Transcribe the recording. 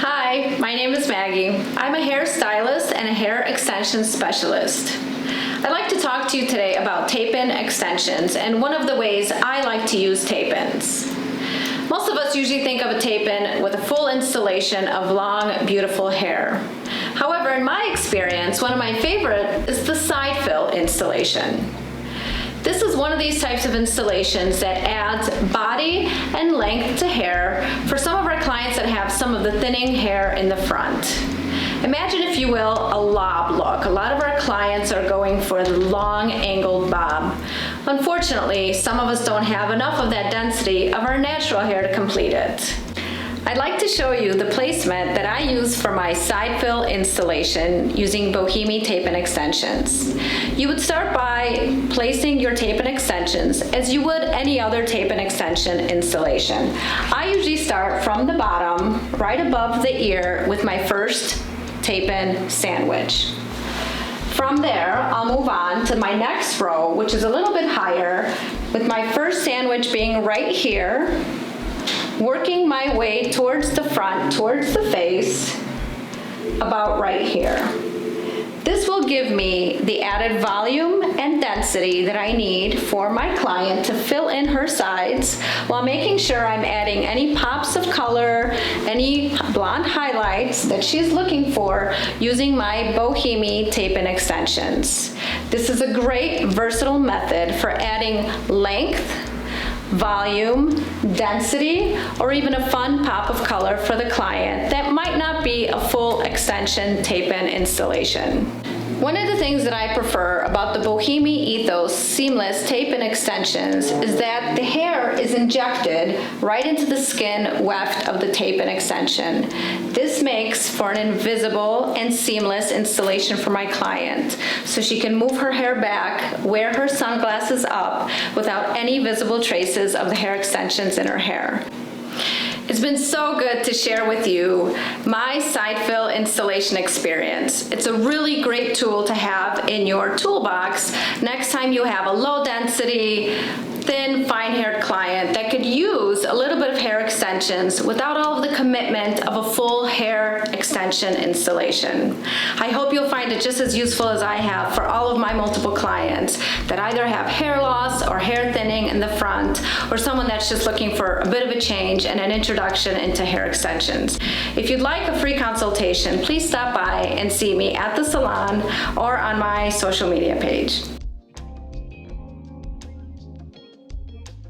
Hi, my name is Maggie. I'm a hairstylist and a hair extension specialist. I'd like to talk to you today about tape-in extensions and one of the ways I like to use tape-ins. Most of us usually think of a tape-in with a full installation of long, beautiful hair. However, in my experience, one of my favorite is the side fill installation. This is one of these types of installations that adds body and length to hair for some of our clients that have some of the thinning hair in the front. Imagine, if you will, a lob look. A lot of our clients are going for the long angled bob. Unfortunately, some of us don't have enough of that density of our natural hair to complete it. I'd like to show you the placement that I use for my side fill installation using Bohyme tape-in extensions. You would start by placing your tape-in extensions as you would any other tape-in extension installation. I usually start from the bottom, right above the ear, with my first tape-in sandwich. From there, I'll move on to my next row, which is a little bit higher, with my first sandwich being right here, working my way towards the front, towards the face, about right here. This will give me the added volume and density that I need for my client to fill in her sides while making sure I'm adding any pops of color, any blonde highlights that she's looking for using my Bohyme tape-in extensions. This is a great versatile method for adding length, volume, density, or even a fun pop of color for the client that might not be a full extension tape-in installation. One of the things that I prefer about the Bohyme Ethos seamless tape-in extensions is that the hair is injected right into the skin weft of the tape-in extension. This makes for an invisible and seamless installation for my client, so she can move her hair back, wear her sunglasses up without any visible traces of the hair extensions in her hair. It's been so good to share with you my side fill installation experience. It's a really great tool to have in your toolbox next time you have a low density, thin, fine-haired client that could use a little bit of hair extensions without all of the commitment of a full hair extension installation. I hope you'll find it just as useful as I have for all of my multiple clients that either have hair loss or hair thinning in the front, or someone that's just looking for a bit of a change and an introduction into hair extensions. If you'd like a free consultation, please stop by and see me at the salon or on my social media page.